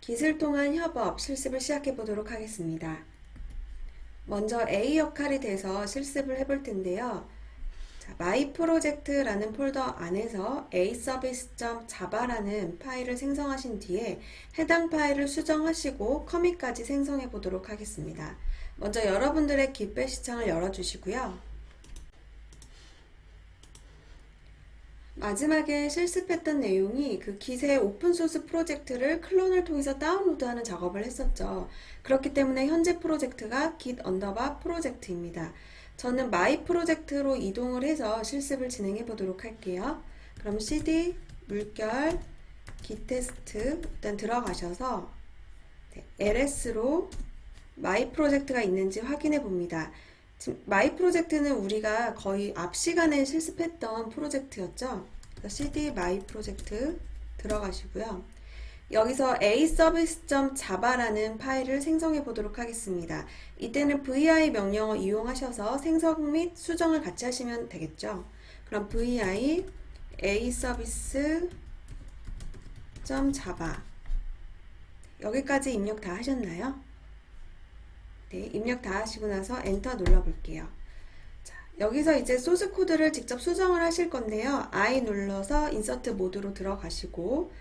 기술 통한 협업 실습을 시작해 보도록 하겠습니다. 먼저 A 역할에 대해서 실습을 해볼 텐데요. 마이 프로젝트라는 폴더 안에서 aservice.java라는 파일을 생성하신 뒤에 해당 파일을 수정하시고 커밋까지 생성해 보도록 하겠습니다. 먼저 여러분들의 깃배 시청을 열어주시고요. 마지막에 실습했던 내용이 그 깃의 오픈소스 프로젝트를 클론을 통해서 다운로드하는 작업을 했었죠. 그렇기 때문에 현재 프로젝트가 git 언더바 프로젝트입니다. 저는 마이 프로젝트로 이동을 해서 실습을 진행해 보도록 할게요. 그럼 cd 물결 git 테스트 일단 들어가셔서 ls로 마이 프로젝트가 있는지 확인해 봅니다. 지금 마이 프로젝트는 우리가 거의 앞 시간에 실습했던 프로젝트였죠. 그래서 cd 마이 프로젝트 들어가시고요. 여기서 aservice.java라는 파일을 생성해 보도록 하겠습니다. 이때는 vi 명령어 이용하셔서 생성 및 수정을 같이 하시면 되겠죠. 그럼 vi aservice.java 여기까지 입력 다 하셨나요? 네, 입력 다 하시고 나서 엔터 눌러 볼게요. 자, 여기서 이제 소스 코드를 직접 수정을 하실 건데요. I 눌러서 인서트 모드로 들어가시고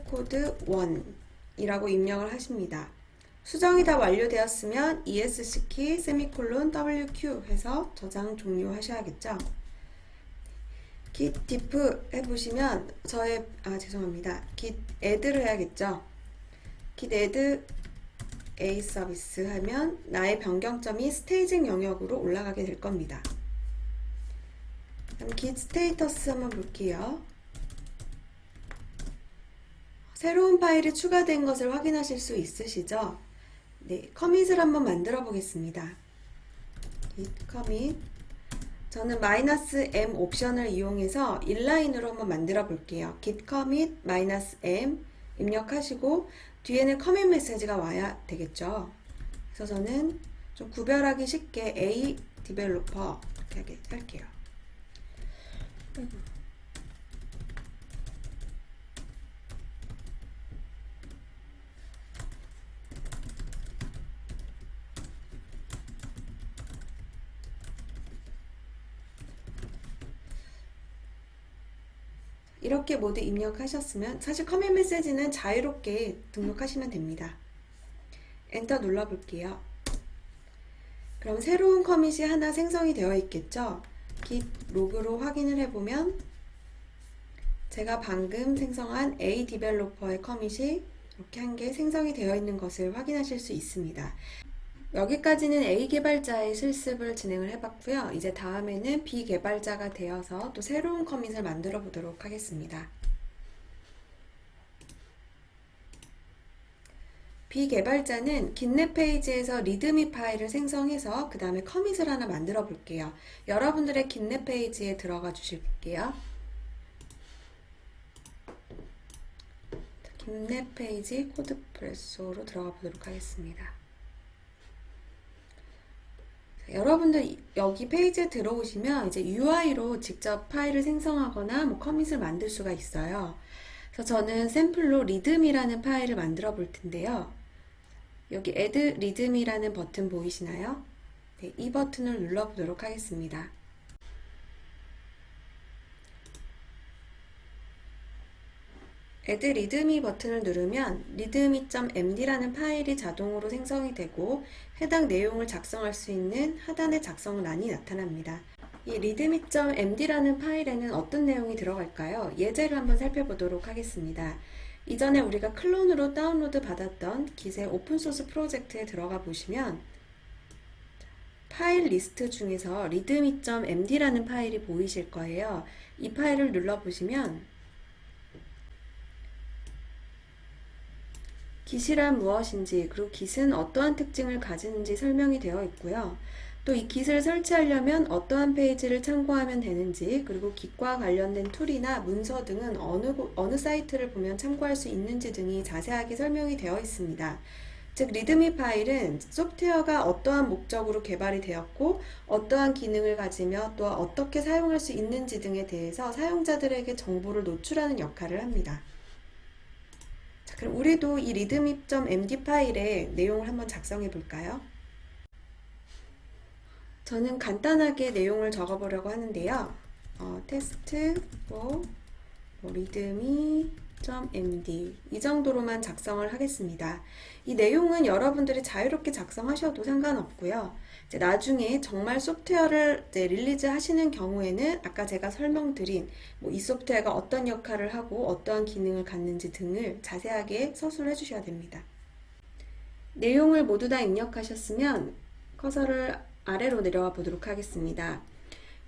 코드 1이라고 입력을 하십니다. 수정이 다 완료되었으면 ESC 세미콜론 WQ 해서 저장 종료하셔야겠죠. git diff 해보시면 죄송합니다. git add를 해야겠죠. git add A 서비스 하면 나의 변경점이 스테이징 영역으로 올라가게 될 겁니다. 그럼 git 스테이터스 한번 볼게요. 새로운 파일이 추가된 것을 확인하실 수 있으시죠? 네, 커밋을 한번 만들어 보겠습니다. git commit 저는 -m 옵션을 이용해서 인라인으로 한번 만들어 볼게요. git commit -m 입력하시고 뒤에는 커밋 메시지가 와야 되겠죠. 그래서 저는 좀 구별하기 쉽게 A 디벨로퍼 이렇게 할게요. 이렇게 모두 입력하셨으면 사실 커밋 메시지는 자유롭게 등록하시면 됩니다. 엔터 눌러 볼게요. 그럼 새로운 커밋이 하나 생성이 되어 있겠죠? git 로그로 확인을 해보면 제가 방금 생성한 A 디벨로퍼의 커밋이 이렇게 한 개 생성이 되어 있는 것을 확인하실 수 있습니다. 여기까지는 A 개발자의 실습을 진행을 해봤고요. 이제 다음에는 B 개발자가 되어서 또 새로운 커밋을 만들어 보도록 하겠습니다. B 개발자는 gitnet 페이지에서 리드미 파일을 생성해서 그 다음에 커밋을 하나 만들어 볼게요. 여러분들의 gitnet 페이지에 들어가 주실게요. gitnet 페이지 코드프레소로 들어가 보도록 하겠습니다. 여러분들 여기 페이지에 들어오시면 이제 UI로 직접 파일을 생성하거나 뭐 커밋을 만들 수가 있어요. 그래서 저는 샘플로 리듬이라는 파일을 만들어 볼 텐데요. 여기 add 리듬이라는 버튼 보이시나요? 네, 이 버튼을 눌러 보도록 하겠습니다. add 리드미 버튼을 누르면 readme.md라는 파일이 자동으로 생성이 되고 해당 내용을 작성할 수 있는 하단의 작성란이 나타납니다. 이 readme.md라는 파일에는 어떤 내용이 들어갈까요? 예제를 한번 살펴보도록 하겠습니다. 이전에 우리가 클론으로 다운로드 받았던 git의 오픈소스 프로젝트에 들어가 보시면 파일 리스트 중에서 readme.md라는 파일이 보이실 거예요. 이 파일을 눌러보시면 git이란 무엇인지 그리고 git은 어떠한 특징을 가지는지 설명이 되어 있고요. 또 이 git을 설치하려면 어떠한 페이지를 참고하면 되는지 그리고 git과 관련된 툴이나 문서 등은 어느 사이트를 보면 참고할 수 있는지 등이 자세하게 설명이 되어 있습니다. 즉 리드미 파일은 소프트웨어가 어떠한 목적으로 개발이 되었고 어떠한 기능을 가지며 또 어떻게 사용할 수 있는지 등에 대해서 사용자들에게 정보를 노출하는 역할을 합니다. 그럼 우리도 이 readme.md 파일에 내용을 한번 작성해 볼까요? 저는 간단하게 내용을 적어보려고 하는데요. 테스트 for readme.md 이 정도로만 작성을 하겠습니다. 이 내용은 여러분들이 자유롭게 작성하셔도 상관없고요. 이제 나중에 정말 소프트웨어를 릴리즈 하시는 경우에는 아까 제가 설명드린 이 소프트웨어가 어떤 역할을 하고 어떠한 기능을 갖는지 등을 자세하게 서술해 주셔야 됩니다. 내용을 모두 다 입력하셨으면 커서를 아래로 내려와 보도록 하겠습니다.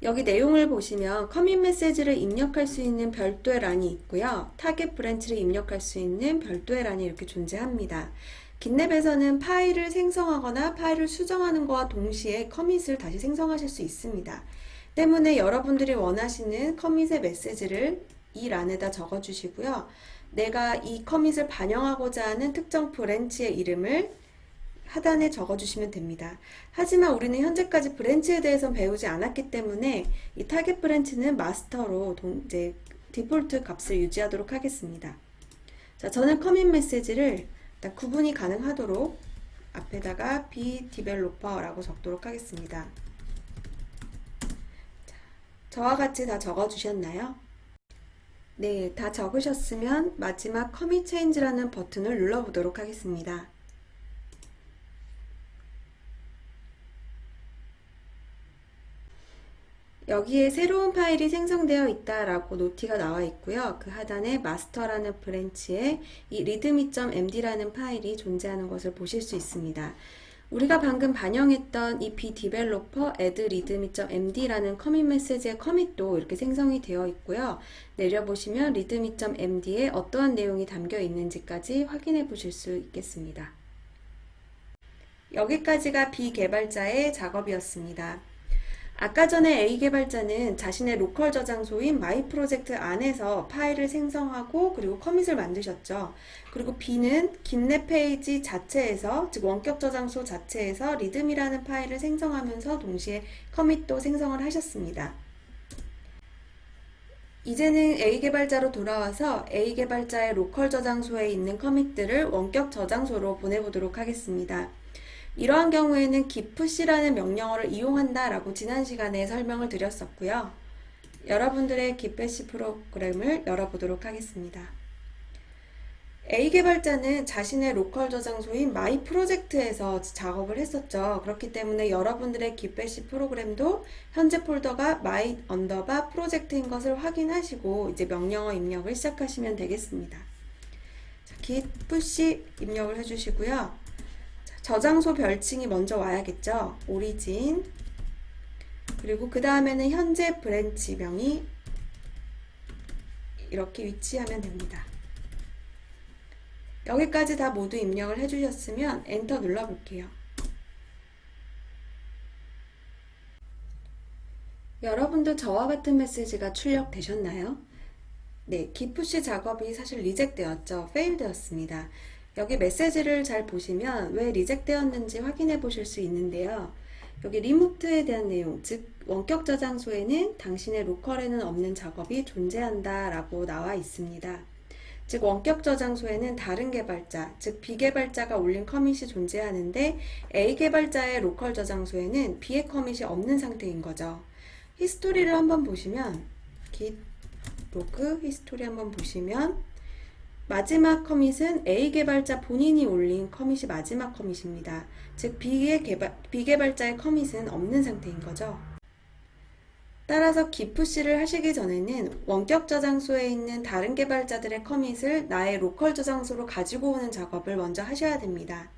여기 내용을 보시면 커밋 메시지를 입력할 수 있는 별도의 란이 있고요. 타겟 브랜치를 입력할 수 있는 별도의 란이 이렇게 존재합니다. 깃랩에서는 파일을 생성하거나 파일을 수정하는 것과 동시에 커밋을 다시 생성하실 수 있습니다. 때문에 여러분들이 원하시는 커밋의 메시지를 이 란에다 적어 주시고요. 내가 이 커밋을 반영하고자 하는 특정 브랜치의 이름을 하단에 적어주시면 됩니다. 하지만 우리는 현재까지 브랜치에 대해서 배우지 않았기 때문에 이 타겟 브랜치는 마스터로 이제 디폴트 값을 유지하도록 하겠습니다. 자, 저는 커밋 메시지를 일단 구분이 가능하도록 앞에다가 bdeveloper라고 적도록 하겠습니다. 자, 저와 같이 다 적어주셨나요? 네, 다 적으셨으면 마지막 커밋 체인지라는 버튼을 눌러보도록 하겠습니다. 여기에 새로운 파일이 생성되어 있다라고 노티가 나와 있고요. 그 하단에 마스터라는 브랜치에 이 readme.md라는 파일이 존재하는 것을 보실 수 있습니다. 우리가 방금 반영했던 이 bdeveloper add readme.md라는 커밋 메시지의 커밋도 이렇게 생성이 되어 있고요. 내려보시면 readme.md에 어떠한 내용이 담겨 있는지까지 확인해 보실 수 있겠습니다. 여기까지가 비개발자의 작업이었습니다. 아까 전에 A 개발자는 자신의 로컬 저장소인 마이 프로젝트 안에서 파일을 생성하고 그리고 커밋을 만드셨죠. 그리고 B는 깃랩 페이지 자체에서, 즉 원격 저장소 자체에서 리듬이라는 파일을 생성하면서 동시에 커밋도 생성을 하셨습니다. 이제는 A 개발자로 돌아와서 A 개발자의 로컬 저장소에 있는 커밋들을 원격 저장소로 보내보도록 하겠습니다. 이러한 경우에는 gitpush라는 명령어를 이용한다 라고 지난 시간에 설명을 드렸었고요. 여러분들의 gitbash 프로그램을 열어보도록 하겠습니다. A 개발자는 자신의 로컬 저장소인 마이 프로젝트에서 작업을 했었죠. 그렇기 때문에 여러분들의 gitbash 프로그램도 현재 폴더가 my 프로젝트인 것을 확인하시고 이제 명령어 입력을 시작하시면 되겠습니다. 자, gitpush 입력을 해주시고요. 저장소 별칭이 먼저 와야겠죠. 오리진, 그리고 그 다음에는 현재 브랜치 명이 이렇게 위치하면 됩니다. 여기까지 다 모두 입력을 해주셨으면 엔터 눌러볼게요. 여러분도 저와 같은 메시지가 출력되셨나요? 네, gitpush 작업이 사실 리젝 되었죠. fail 되었습니다. 여기 메시지를 잘 보시면 왜 리젝 되었는지 확인해 보실 수 있는데요. 여기 removed에 대한 내용, 즉 원격 저장소에는 당신의 로컬에는 없는 작업이 존재한다 라고 나와 있습니다. 즉 원격 저장소에는 다른 개발자, 즉 비개발자가 올린 커밋이 존재하는데 A 개발자의 로컬 저장소에는 B의 커밋이 없는 상태인 거죠. 히스토리를 한번 보시면 git 로그 히스토리 한번 보시면 마지막 커밋은 A 개발자 본인이 올린 커밋이 마지막 커밋입니다. 즉 B개발자의 커밋은 없는 상태인 거죠. 따라서 gitpush를 하시기 전에는 원격 저장소에 있는 다른 개발자들의 커밋을 나의 로컬 저장소로 가지고 오는 작업을 먼저 하셔야 됩니다.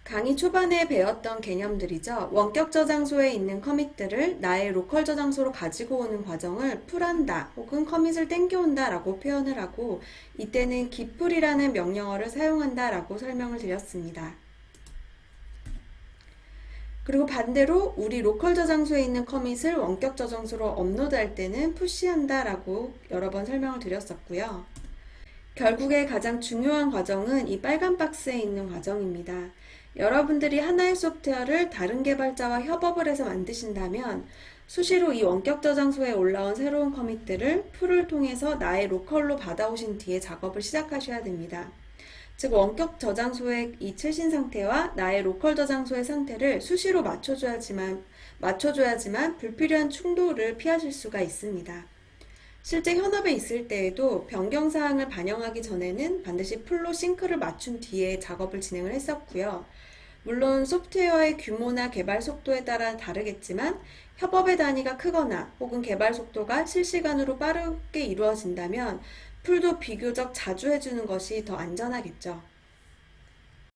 강의 초반에 배웠던 개념들이죠. 원격 저장소에 있는 커밋들을 나의 로컬 저장소로 가지고 오는 과정을 풀한다 혹은 커밋을 땡겨온다 라고 표현을 하고 이때는 gitpull이라는 명령어를 사용한다 라고 설명을 드렸습니다. 그리고 반대로 우리 로컬 저장소에 있는 커밋을 원격 저장소로 업로드할 때는 푸시한다 라고 여러 번 설명을 드렸었고요. 결국에 가장 중요한 과정은 이 빨간 박스에 있는 과정입니다. 여러분들이 하나의 소프트웨어를 다른 개발자와 협업을 해서 만드신다면 수시로 이 원격 저장소에 올라온 새로운 커밋들을 풀을 통해서 나의 로컬로 받아오신 뒤에 작업을 시작하셔야 됩니다. 즉 원격 저장소의 이 최신 상태와 나의 로컬 저장소의 상태를 수시로 맞춰줘야지만 불필요한 충돌을 피하실 수가 있습니다. 실제 현업에 있을 때에도 변경 사항을 반영하기 전에는 반드시 풀로 싱크를 맞춘 뒤에 작업을 진행을 했었고요. 물론 소프트웨어의 규모나 개발 속도에 따라 다르겠지만 협업의 단위가 크거나 혹은 개발 속도가 실시간으로 빠르게 이루어진다면 풀도 비교적 자주 해주는 것이 더 안전하겠죠.